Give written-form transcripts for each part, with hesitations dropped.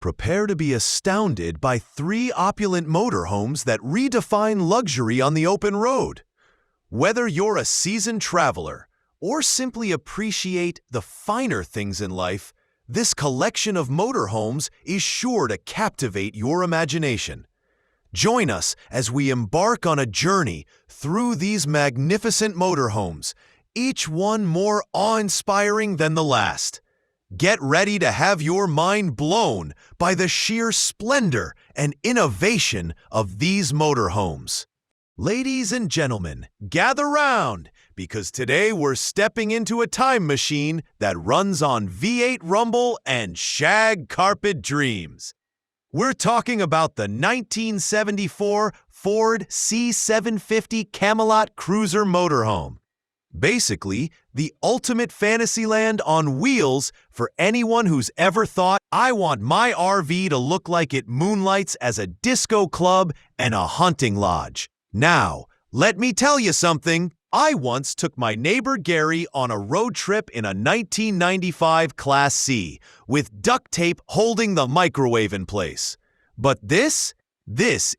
Prepare to be astounded by 3 opulent motorhomes that redefine luxury on the open road. Whether you're a seasoned traveler or simply appreciate the finer things in life, this collection of motorhomes is sure to captivate your imagination. Join us as we embark on a journey through these magnificent motorhomes, each one more awe-inspiring than the last. Get ready to have your mind blown by the sheer splendor and innovation of these motorhomes. Ladies and gentlemen, gather round, because today we're stepping into a time machine that runs on V8 rumble and shag-carpet dreams. We're talking about the 1974 Ford C750 Camelot Cruiser motorhome. Basically, the ultimate fantasyland on wheels for anyone who's ever thought, I want my RV to look like it moonlights as a disco club and a hunting lodge. Now, let me tell you something. I once took my neighbor Gary on a road trip in a 1995 Class C with duct tape holding the microwave in place. But this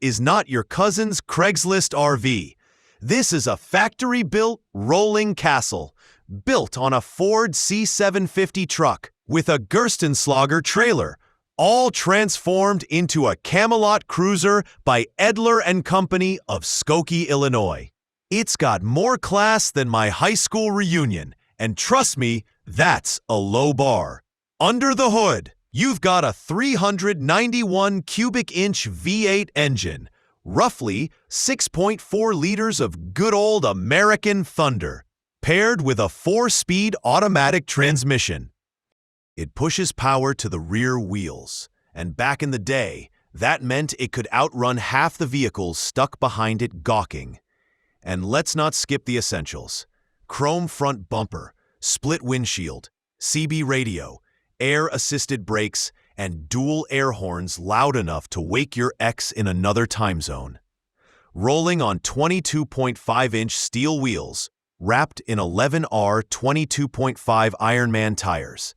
is not your cousin's Craigslist RV. This is a factory-built rolling castle, built on a Ford C750 truck with a Gerstenslager trailer, all transformed into a Camelot Cruiser by Edler & Company of Skokie, Illinois. It's got more class than my high school reunion, and trust me, that's a low bar. Under the hood, you've got a 391 cubic inch V8 engine, roughly 6.4 liters of good old American thunder, paired with a 4-speed automatic transmission. It pushes power to the rear wheels, and back in the day, that meant it could outrun half the vehicles stuck behind it gawking. And let's not skip the essentials. Chrome front bumper, split windshield, CB radio, air-assisted brakes, and dual air horns loud enough to wake your ex in another time zone. Rolling on 22.5-inch steel wheels, wrapped in 11R 22.5 Ironman tires.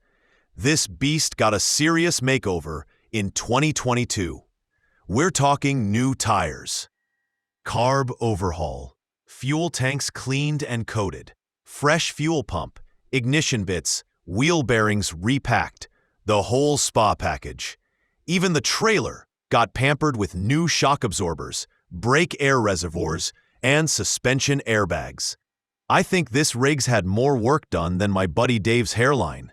This beast got a serious makeover in 2022. We're talking new tires. Carb overhaul. Fuel tanks cleaned and coated. Fresh fuel pump, ignition bits, wheel bearings repacked. The whole spa package. Even the trailer got pampered with new shock absorbers, brake air reservoirs, and suspension airbags. I think this rig's had more work done than my buddy Dave's hairline.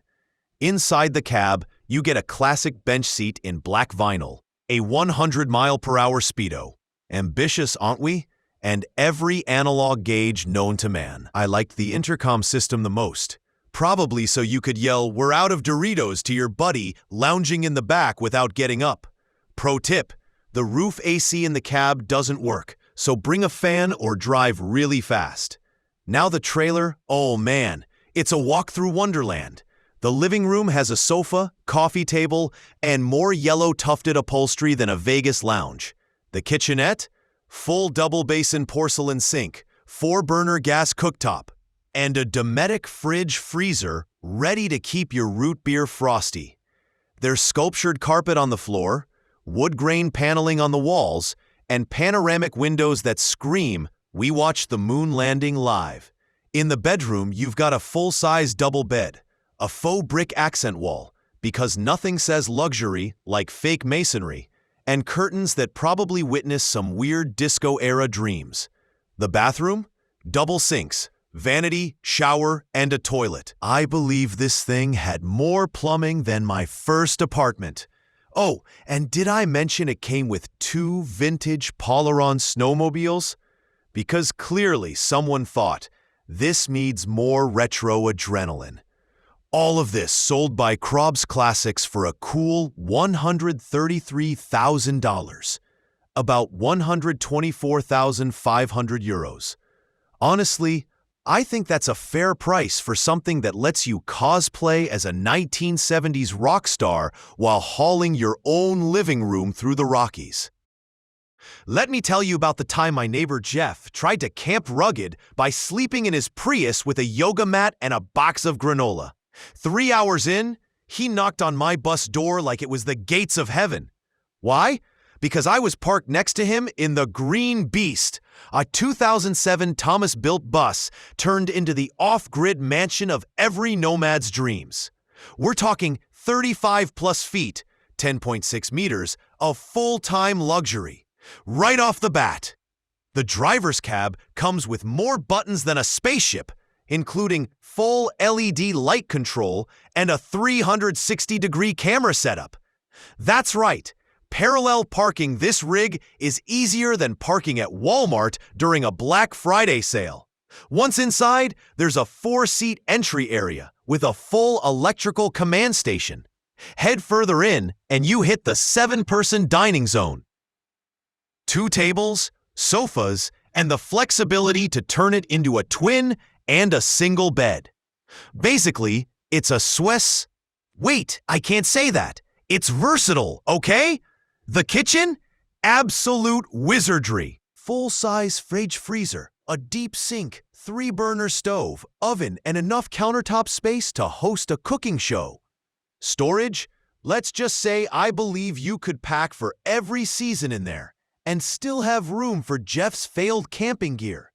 Inside the cab, you get a classic bench seat in black vinyl, a 100-mile-per-hour speedo. Ambitious, aren't we? And every analog gauge known to man. I liked the intercom system the most. Probably so you could yell, "We're out of Doritos" to your buddy lounging in the back without getting up. Pro tip, the roof AC in the cab doesn't work, so bring a fan or drive really fast. Now the trailer, oh man, it's a walk through Wonderland. The living room has a sofa, coffee table, and more yellow tufted upholstery than a Vegas lounge. The kitchenette? Full double basin porcelain sink, 4-burner gas cooktop, and a Dometic fridge freezer ready to keep your root beer frosty. There's sculptured carpet on the floor, wood grain paneling on the walls, and panoramic windows that scream, "We watched the moon landing live." In the bedroom, you've got a full-size double bed, a faux-brick accent wall, because nothing says luxury like fake masonry, and curtains that probably witness some weird disco-era dreams. The bathroom? Double sinks, vanity, shower, and a toilet. I believe this thing had more plumbing than my first apartment. Oh, and did I mention it came with 2 vintage Poloron snowmobiles? Because clearly someone thought, this needs more retro adrenaline. All of this sold by Krobsklassics for a cool $133,000, about 124,500 euros. Honestly, I think that's a fair price for something that lets you cosplay as a 1970s rock star while hauling your own living room through the Rockies. Let me tell you about the time my neighbor Jeff tried to camp rugged by sleeping in his Prius with a yoga mat and a box of granola. 3 hours in, He knocked on my bus door like it was the gates of heaven. Why? Because I was parked next to him in the Green Beast, a 2007 Thomas-built bus turned into the off-grid mansion of every nomad's dreams. We're talking 35-plus feet, 10.6 meters, of full-time luxury. Right off the bat. The driver's cab comes with more buttons than a spaceship, including full LED light control and a 360-degree camera setup. That's right. Parallel parking this rig is easier than parking at Walmart during a Black Friday sale. Once inside, there's a 4-seat entry area with a full electrical command station. Head further in and you hit the 7-person dining zone. 2 tables, sofas, and the flexibility to turn it into a twin and a single bed. Basically, it's a Swiss... Wait, I can't say that. It's versatile, okay? The kitchen? Absolute wizardry. Full-size fridge freezer, a deep sink, 3-burner stove, oven, and enough countertop space to host a cooking show. Storage? Let's just say I believe you could pack for every season in there and still have room for Jeff's failed camping gear.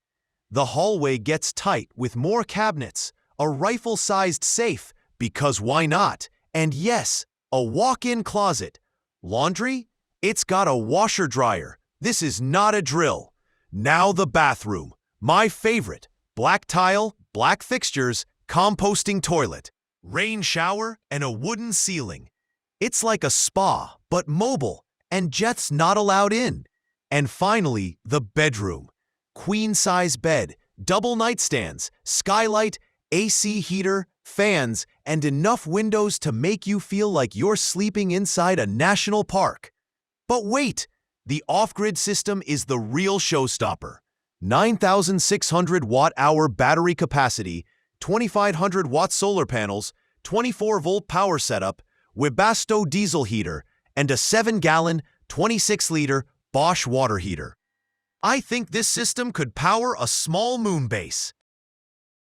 The hallway gets tight with more cabinets, a rifle-sized safe, because why not? And yes, a walk-in closet. Laundry? It's got a washer-dryer. This is not a drill. Now the bathroom. My favorite. Black tile, black fixtures, composting toilet, rain shower, and a wooden ceiling. It's like a spa, but mobile, and Jeff's not allowed in. And finally, the bedroom. Queen-size bed, double nightstands, skylight, AC heater, fans, and enough windows to make you feel like you're sleeping inside a national park. But wait, the off-grid system is the real showstopper. 9,600 watt-hour battery capacity, 2,500 watt solar panels, 24-volt power setup, Webasto diesel heater, and a 7-gallon, 26-liter Bosch water heater. I think this system could power a small moon base.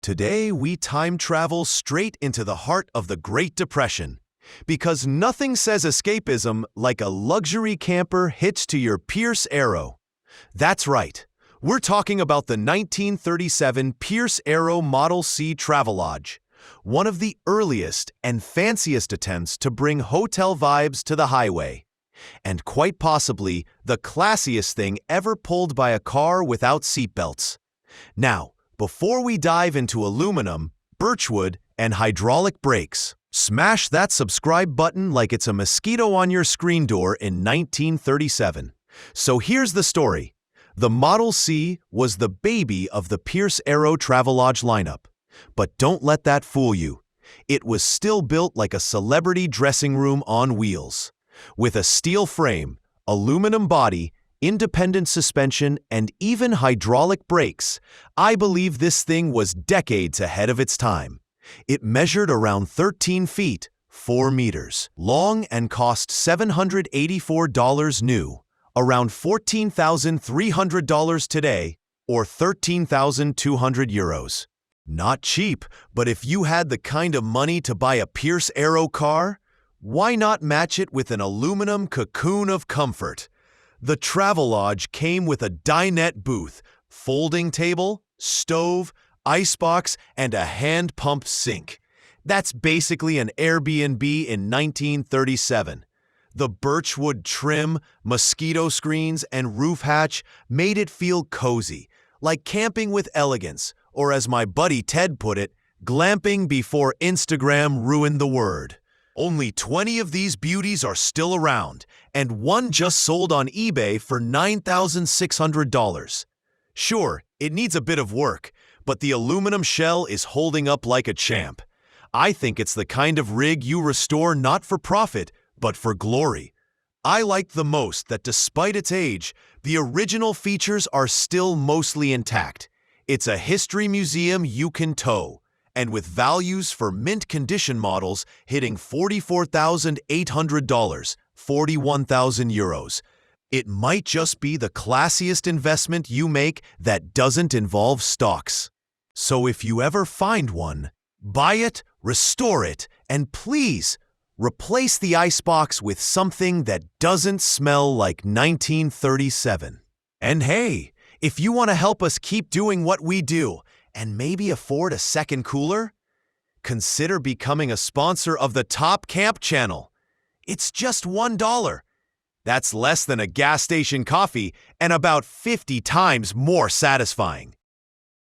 Today, we time travel straight into the heart of the Great Depression, because nothing says escapism like a luxury camper hitched to your Pierce Arrow. That's right. We're talking about the 1937 Pierce Arrow Model C Travelodge, one of the earliest and fanciest attempts to bring hotel vibes to the highway, and quite possibly the classiest thing ever pulled by a car without seatbelts. Now, before we dive into aluminum, birchwood, and hydraulic brakes, smash that subscribe button like it's a mosquito on your screen door in 1937. So here's the story. The Model C was the baby of the Pierce Arrow Travelodge lineup. But don't let that fool you. It was still built like a celebrity dressing room on wheels. With a steel frame, aluminum body, independent suspension, and even hydraulic brakes, I believe this thing was decades ahead of its time. It measured around 13 feet, 4 meters, long and cost $784 new, around $14,300 today, or 13,200 euros. Not cheap, but if you had the kind of money to buy a Pierce Arrow car, why not match it with an aluminum cocoon of comfort? The Travelodge came with a dinette booth, folding table, stove, icebox, and a hand-pump sink. That's basically an Airbnb in 1937. The birchwood trim, mosquito screens, and roof hatch made it feel cozy, like camping with elegance, or as my buddy Ted put it, glamping before Instagram ruined the word. Only 20 of these beauties are still around, and one just sold on eBay for $9,600. Sure, it needs a bit of work, but the aluminum shell is holding up like a champ. I think it's the kind of rig you restore not for profit, but for glory. I like the most that despite its age, the original features are still mostly intact. It's a history museum you can tow, and with values for mint condition models hitting $44,800, 41,000 euros. It might just be the classiest investment you make that doesn't involve stocks. So if you ever find one, buy it, restore it, and please, Replace the icebox with something that doesn't smell like 1937. And hey, if you want to help us keep doing what we do and maybe afford a second cooler, consider becoming a sponsor of the Top Camp channel. It's just $1. That's less than a gas station coffee and about 50 times more satisfying.